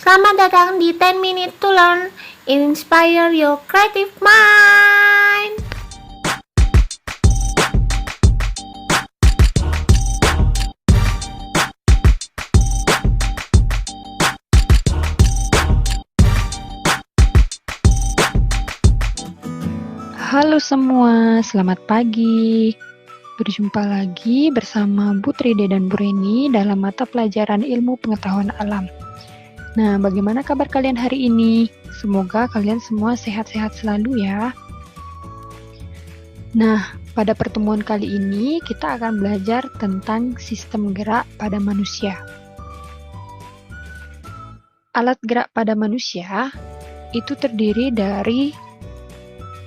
Selamat datang di 10 Minute to Learn, Inspire Your Creative Mind. Halo semua, selamat pagi. Berjumpa lagi bersama Bu Tride dan Bu Reni dalam mata pelajaran ilmu pengetahuan alam. Nah, bagaimana kabar kalian hari ini? Semoga kalian semua sehat-sehat selalu ya. Nah, pada pertemuan kali ini kita akan belajar tentang sistem gerak pada manusia. Alat gerak pada manusia itu terdiri dari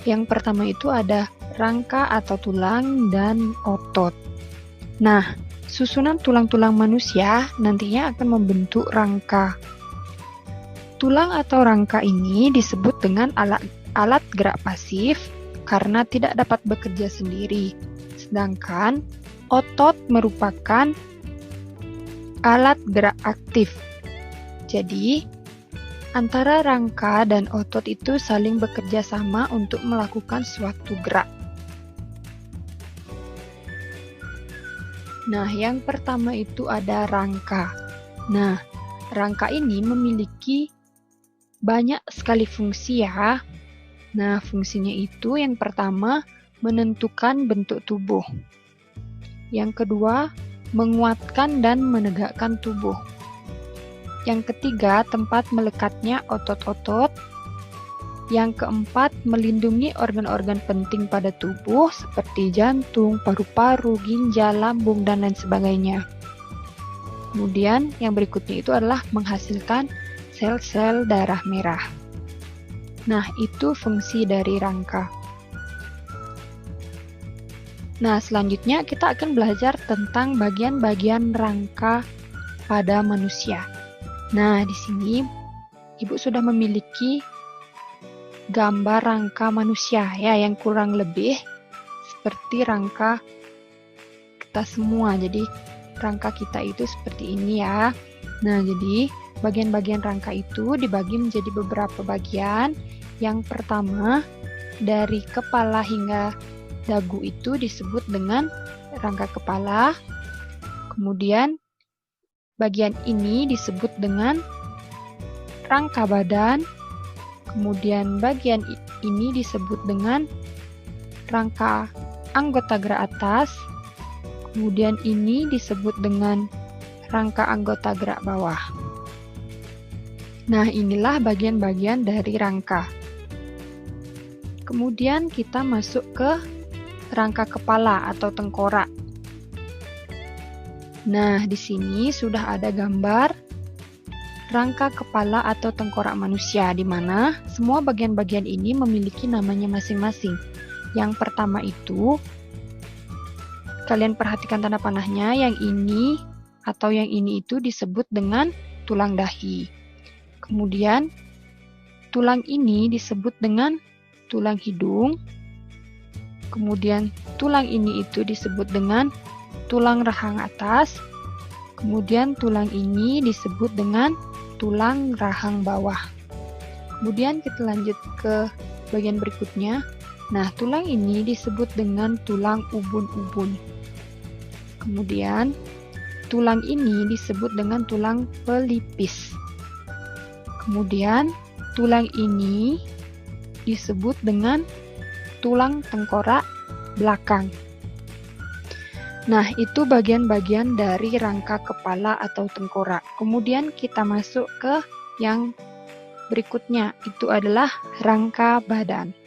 yang pertama itu ada rangka atau tulang dan otot. Nah, susunan tulang-tulang manusia nantinya akan membentuk rangka. Tulang atau rangka ini disebut dengan alat gerak pasif karena tidak dapat bekerja sendiri. Sedangkan otot merupakan alat gerak aktif. Jadi, antara rangka dan otot itu saling bekerja sama untuk melakukan suatu gerak. Nah, yang pertama itu ada rangka. Nah, rangka ini memiliki banyak sekali fungsi ya. Nah, fungsinya itu yang pertama menentukan bentuk tubuh. Yang kedua, menguatkan dan menegakkan tubuh. Yang ketiga, tempat melekatnya otot-otot. Yang keempat, melindungi organ-organ penting pada tubuh seperti jantung, paru-paru, ginjal, lambung, dan lain sebagainya. Kemudian, yang berikutnya itu adalah menghasilkan sel-sel darah merah. Nah, itu fungsi dari rangka. Nah, selanjutnya kita akan belajar tentang bagian-bagian rangka pada manusia. Nah, di sini Ibu sudah memiliki gambar rangka manusia ya, yang kurang lebih seperti rangka kita semua. Jadi, rangka kita itu seperti ini ya. Nah, jadi bagian-bagian rangka itu dibagi menjadi beberapa bagian. Yang pertama, dari kepala hingga dagu itu disebut dengan rangka kepala. Kemudian bagian ini disebut dengan rangka badan, kemudian bagian ini disebut dengan rangka anggota gerak atas, kemudian ini disebut dengan rangka anggota gerak bawah. Nah, inilah bagian-bagian dari rangka. Kemudian kita masuk ke rangka kepala atau tengkorak. Nah, di sini sudah ada gambar rangka kepala atau tengkorak manusia, di mana semua bagian-bagian ini memiliki namanya masing-masing. Yang pertama itu, kalian perhatikan tanda panahnya, yang ini atau yang ini itu disebut dengan tulang dahi. Kemudian, tulang ini disebut dengan tulang hidung. Kemudian, tulang ini itu disebut dengan tulang rahang atas, kemudian tulang ini disebut dengan tulang rahang bawah. Kemudian kita lanjut ke bagian berikutnya. Nah, tulang ini disebut dengan tulang ubun-ubun. Kemudian, tulang ini disebut dengan tulang pelipis. Kemudian, tulang ini disebut dengan tulang tengkorak belakang. Nah, itu bagian-bagian dari rangka kepala atau tengkorak. Kemudian kita masuk ke yang berikutnya, itu adalah rangka badan.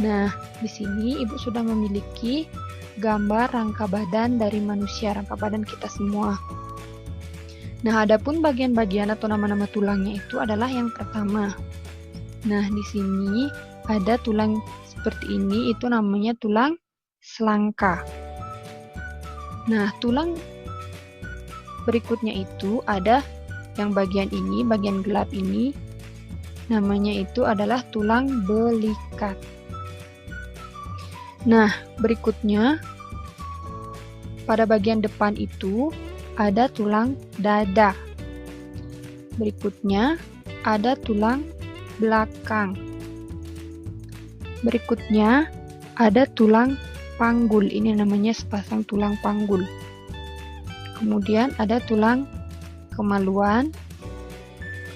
Nah, di sini Ibu sudah memiliki gambar rangka badan dari manusia, rangka badan kita semua. Nah, adapun bagian-bagian atau nama-nama tulangnya itu adalah yang pertama. Nah, di sini ada tulang seperti ini, itu namanya tulang selangka. Nah, tulang berikutnya itu ada yang bagian ini, bagian gelap ini, namanya itu adalah tulang belikat. Nah, berikutnya pada bagian depan itu ada tulang dada. Berikutnya ada tulang belakang. Berikutnya ada tulang panggul. Ini namanya sepasang tulang panggul. Kemudian ada tulang kemaluan.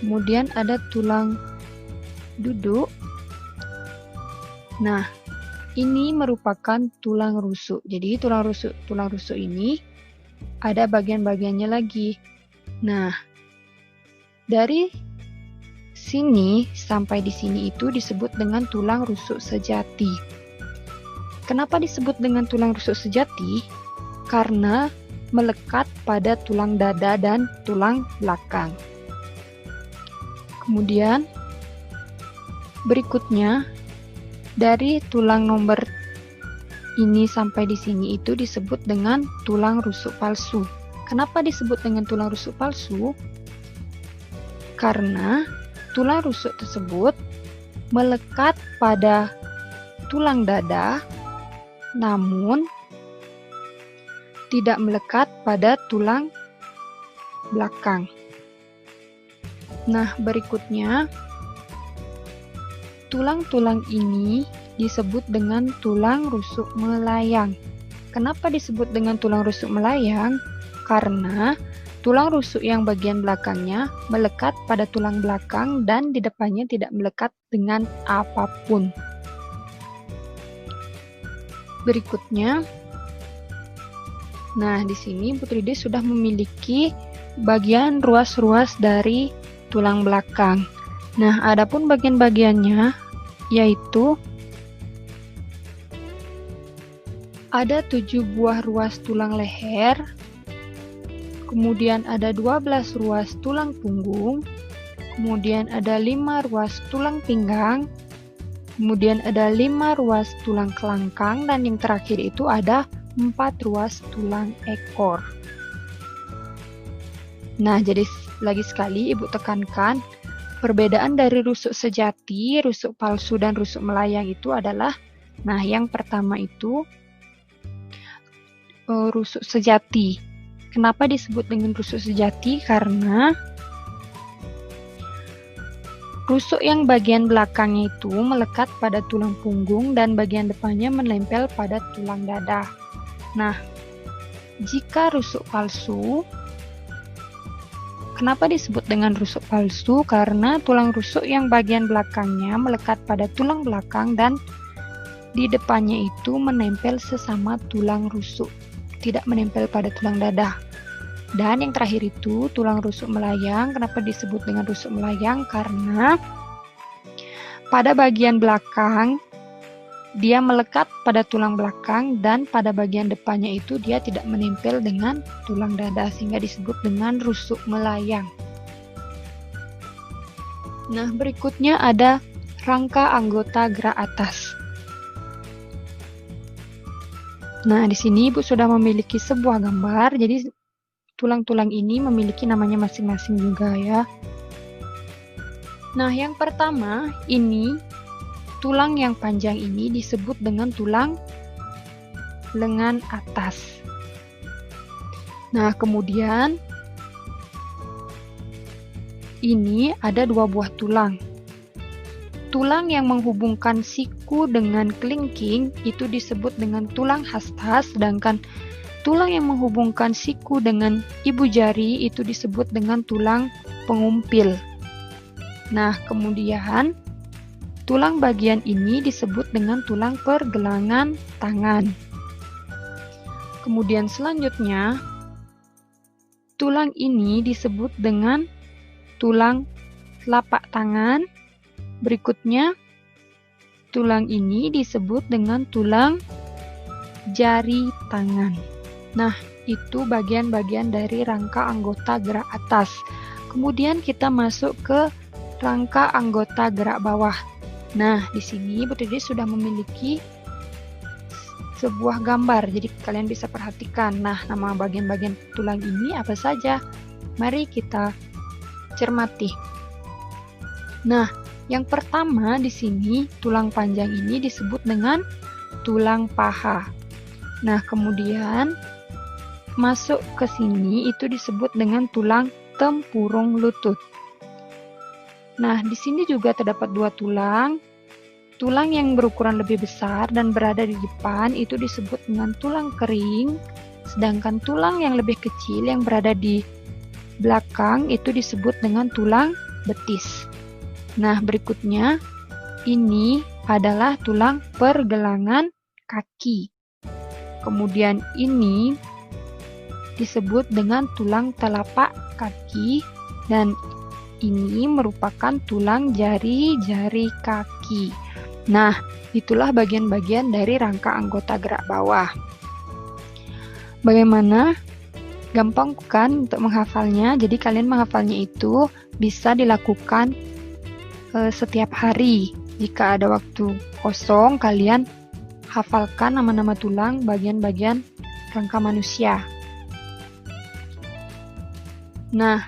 Kemudian ada tulang duduk. Nah, ini merupakan tulang rusuk. Jadi tulang rusuk ini ada bagian-bagiannya lagi. Nah, dari sini sampai di sini itu disebut dengan tulang rusuk sejati. Kenapa disebut dengan tulang rusuk sejati? Karena melekat pada tulang dada dan tulang belakang. Kemudian berikutnya dari tulang nomor ini sampai di sini itu disebut dengan tulang rusuk palsu. Kenapa disebut dengan tulang rusuk palsu? Karena tulang rusuk tersebut melekat pada tulang dada, namun tidak melekat pada tulang belakang. Nah, berikutnya, tulang-tulang ini disebut dengan tulang rusuk melayang. Kenapa disebut dengan tulang rusuk melayang? Karena tulang rusuk yang bagian belakangnya melekat pada tulang belakang dan di depannya tidak melekat dengan apapun. Berikutnya, nah di sini Putri D sudah memiliki bagian ruas-ruas dari tulang belakang. Nah, adapun bagian-bagiannya yaitu ada 7 buah ruas tulang leher. Kemudian ada 12 ruas tulang punggung, kemudian ada 5 ruas tulang pinggang, kemudian ada 5 ruas tulang kelangkang, dan yang terakhir itu ada 4 ruas tulang ekor. Nah, jadi lagi sekali Ibu tekankan, perbedaan dari rusuk sejati, rusuk palsu, dan rusuk melayang itu adalah, nah yang pertama itu rusuk sejati. Kenapa disebut dengan rusuk sejati? Karena rusuk yang bagian belakangnya itu melekat pada tulang punggung dan bagian depannya menempel pada tulang dada. Nah, jika rusuk palsu, kenapa disebut dengan rusuk palsu? Karena tulang rusuk yang bagian belakangnya melekat pada tulang belakang dan di depannya itu menempel sesama tulang rusuk, tidak menempel pada tulang dada. Dan yang terakhir itu tulang rusuk melayang. Kenapa disebut dengan rusuk melayang? Karena pada bagian belakang dia melekat pada tulang belakang dan pada bagian depannya itu dia tidak menempel dengan tulang dada, sehingga disebut dengan rusuk melayang. Nah, berikutnya ada rangka anggota gerak atas. Nah, di sini Ibu sudah memiliki sebuah gambar. Jadi tulang-tulang ini memiliki namanya masing-masing juga ya. Nah, yang pertama ini tulang yang panjang ini disebut dengan tulang lengan atas. Nah, kemudian ini ada 2 buah tulang. Tulang yang menghubungkan siku dengan kelingking itu disebut dengan tulang hasta, sedangkan tulang yang menghubungkan siku dengan ibu jari itu disebut dengan tulang pengumpil. Nah, kemudian tulang bagian ini disebut dengan tulang pergelangan tangan. Kemudian selanjutnya, tulang ini disebut dengan tulang telapak tangan. Berikutnya, tulang ini disebut dengan tulang jari tangan. Nah, itu bagian-bagian dari rangka anggota gerak atas. Kemudian kita masuk ke rangka anggota gerak bawah. Nah, di sini Putri D sudah memiliki sebuah gambar, jadi kalian bisa perhatikan. Nah, nama bagian-bagian tulang ini apa saja? Mari kita cermati. Nah, yang pertama di sini tulang panjang ini disebut dengan tulang paha. Nah, kemudian masuk ke sini itu disebut dengan tulang tempurung lutut. Nah, di sini juga terdapat dua tulang. Tulang yang berukuran lebih besar dan berada di depan itu disebut dengan tulang kering, sedangkan tulang yang lebih kecil yang berada di belakang itu disebut dengan tulang betis. Nah, berikutnya ini adalah tulang pergelangan kaki. Kemudian ini disebut dengan tulang telapak kaki dan ini merupakan tulang jari-jari kaki. Nah, itulah bagian-bagian dari rangka anggota gerak bawah. Bagaimana? Gampang kan untuk menghafalnya? Jadi kalian menghafalnya itu bisa dilakukan setiap hari. Jika ada waktu kosong, kalian hafalkan nama-nama tulang bagian-bagian rangka manusia. Nah,